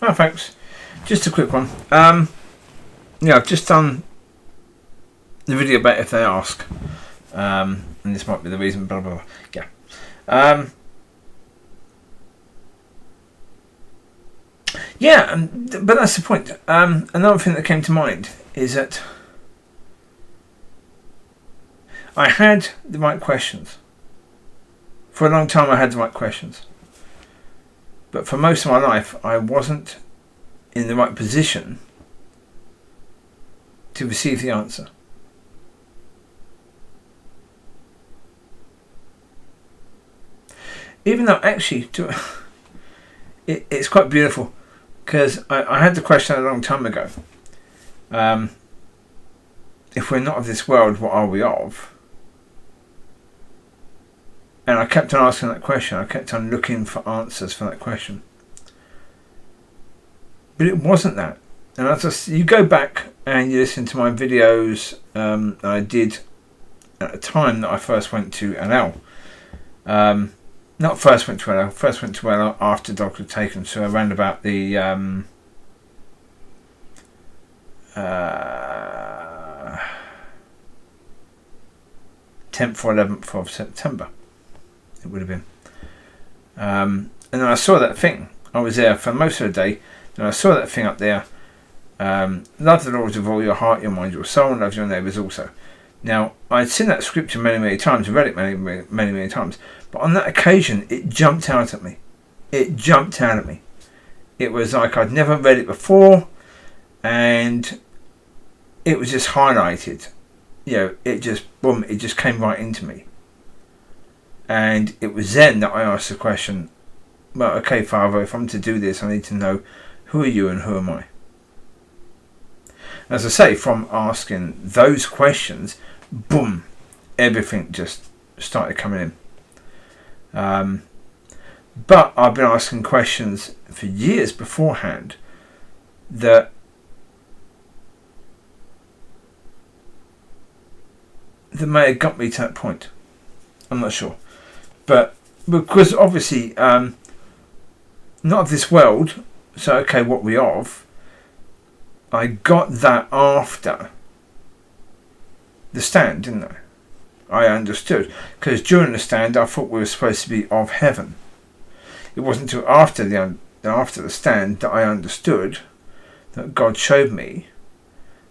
Hi folks, just a quick one. I've just done the video about if they ask, and this might be the reason. Blah blah blah. But that's the point. Another thing that came to mind is that I had the right questions. For a long time, I had the right questions. But for most of my life, I wasn't in the right position to receive the answer. Even though actually, it's quite beautiful, because I had the question a long time ago. If we're not of this world, what are we of? And I kept on asking that question. I kept on looking for answers for that question. But it wasn't that. And you go back and you listen to my videos that I did at the time that I first went to LL. Not first went to LL. First went to LL after Dog had taken. So around about the 10th or 11th of September. It would have been. And then I saw that thing. I was there for most of the day. And I saw that thing up there. Love the Lord with all your heart, your mind, your soul, and love your neighbours also. Now, I'd seen that scripture many, many times, and read it many, many, many times. But on that occasion, it jumped out at me. It jumped out at me. It was like I'd never read it before. And it was just highlighted. It just, boom, it just came right into me. And it was then that I asked the question, well, okay, Father, if I'm to do this, I need to know, who are you and who am I? As I say, from asking those questions, boom, everything just started coming in. But I've been asking questions for years beforehand that may have got me to that point. I'm not sure. But because obviously, not of this world, so okay, what we of, I got that after the stand, didn't I? I understood. Because during the stand, I thought we were supposed to be of heaven. It wasn't until after the stand that I understood that God showed me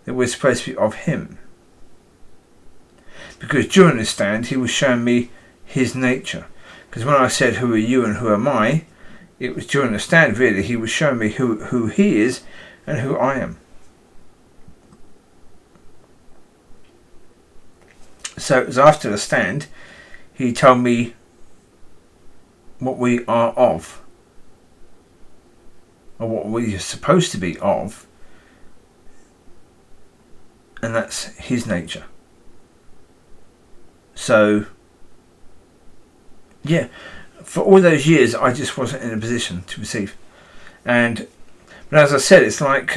that we're supposed to be of Him. Because during the stand, He was showing me His nature. Because when I said, who are you and who am I? It was during the stand, really. He was showing me who He is and who I am. So it was after the stand, He told me what we are of. Or what we are supposed to be of. And that's His nature. So, yeah, for all those years, I just wasn't in a position to receive. But as I said, it's like,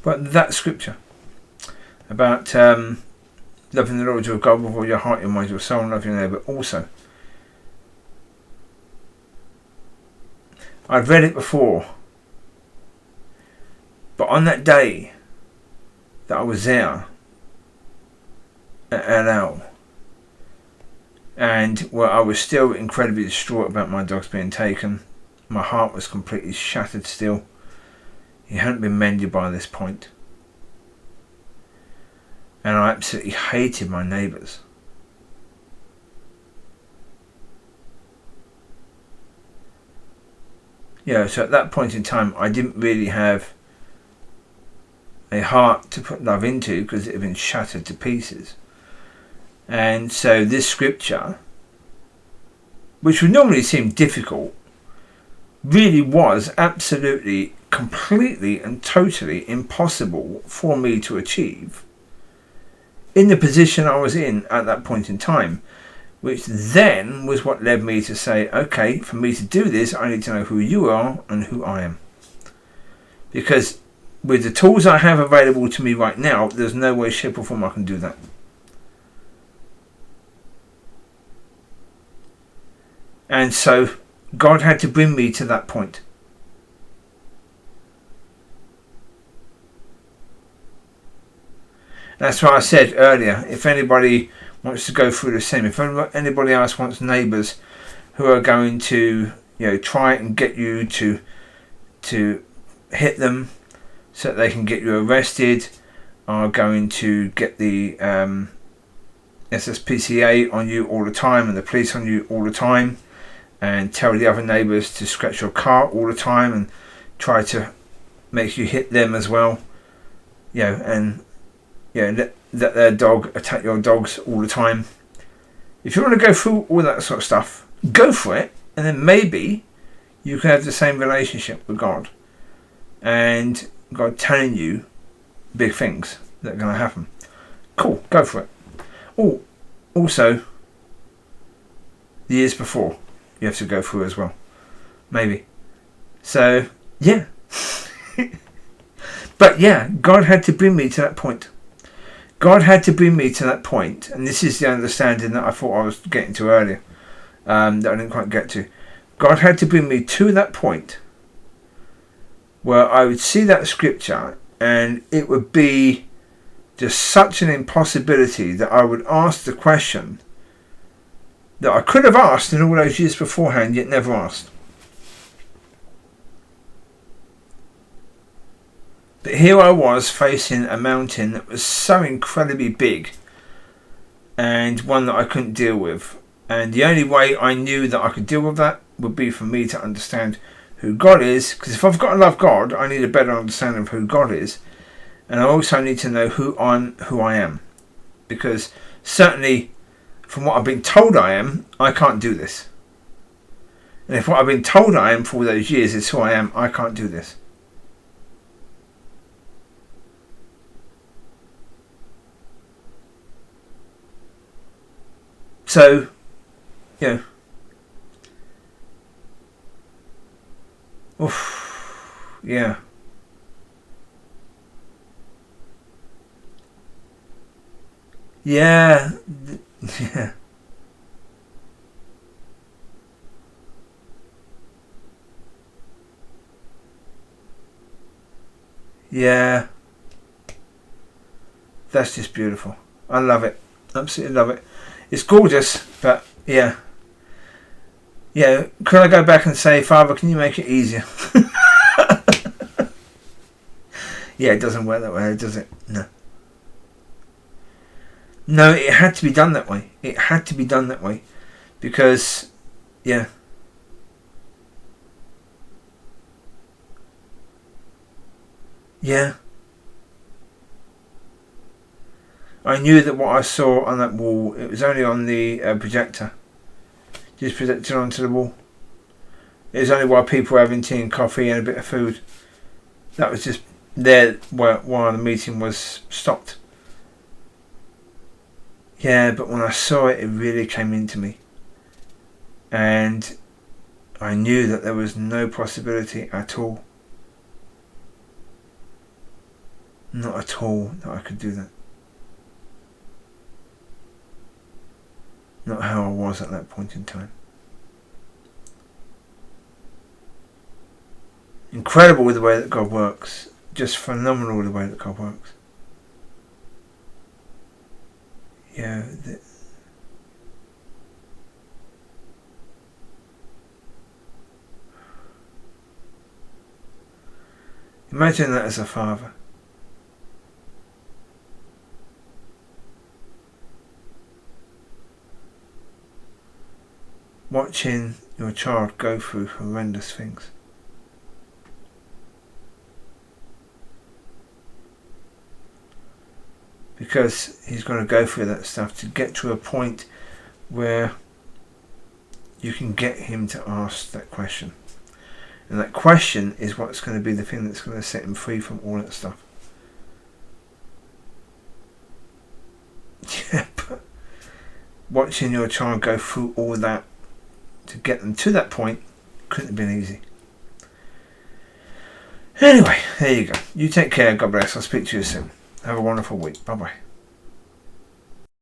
but that scripture about loving the Lord your God with all your heart, your mind, your soul, and love your neighbour also. I've read it before. But on that day that I was there at LL, and where I was still incredibly distraught about my dogs being taken, my heart was completely shattered still. It hadn't been mended by this point. And I absolutely hated my neighbours. So at that point in time, I didn't really have a heart to put love into, because it had been shattered to pieces. And so this scripture, which would normally seem difficult, really was absolutely, completely and totally impossible for me to achieve in the position I was in at that point in time, which then was what led me to say, okay, for me to do this, I need to know who you are and who I am. Because with the tools I have available to me right now, there's no way, shape or form I can do that. And so God had to bring me to that point. That's why I said earlier, if anybody wants to go through the same, if anybody else wants neighbours who are going to, try and get you to hit them so that they can get you arrested, are going to get the SSPCA on you all the time and the police on you all the time, and tell the other neighbours to scratch your car all the time and try to make you hit them as well, and let their dog attack your dogs all the time. If you want to go through all that sort of stuff, go for it, and then maybe you can have the same relationship with God, and God telling you big things that are going to happen. Cool, go for it. Oh, also, the years before you have to go through as well, maybe. So yeah. But yeah, God had to bring me to that point. God had to bring me to that point, and this is the understanding that I thought I was getting to earlier, that I didn't quite get to. God had to bring me to that point where I would see that scripture and it would be just such an impossibility that I would ask the question that I could have asked in all those years beforehand, yet never asked. But here I was facing a mountain that was so incredibly big, and one that I couldn't deal with. And the only way I knew that I could deal with that would be for me to understand who God is. Because if I've got to love God, I need a better understanding of who God is. And I also need to know who I am. Because certainly from what I've been told I am, I can't do this. And if what I've been told I am for all those years is who I am, I can't do this. So, oof, yeah. Yeah. Yeah. Yeah. That's just beautiful. I love it. Absolutely love it. It's gorgeous, but yeah. Yeah, could I go back and say, Father, can you make it easier? Yeah, it doesn't work that way, does it? No. No, it had to be done that way. It had to be done that way. Because, yeah. Yeah. I knew that what I saw on that wall, it was only on the projector. Just projected onto the wall. It was only while people were having tea and coffee and a bit of food. That was just there while the meeting was stopped. Yeah, but when I saw it, it really came into me. And I knew that there was no possibility at all. Not at all that I could do that. Not how I was at that point in time. Incredible the way that God works. Just phenomenal the way that God works. Yeah. Imagine that as a father. Watching your child go through horrendous things. Because he's going to go through that stuff to get to a point where you can get him to ask that question. And that question is what's going to be the thing that's going to set him free from all that stuff. Yeah, but watching your child go through all that to get them to that point couldn't have been easy. Anyway, there you go. You take care. God bless. I'll speak to you soon. Have a wonderful week. Bye bye.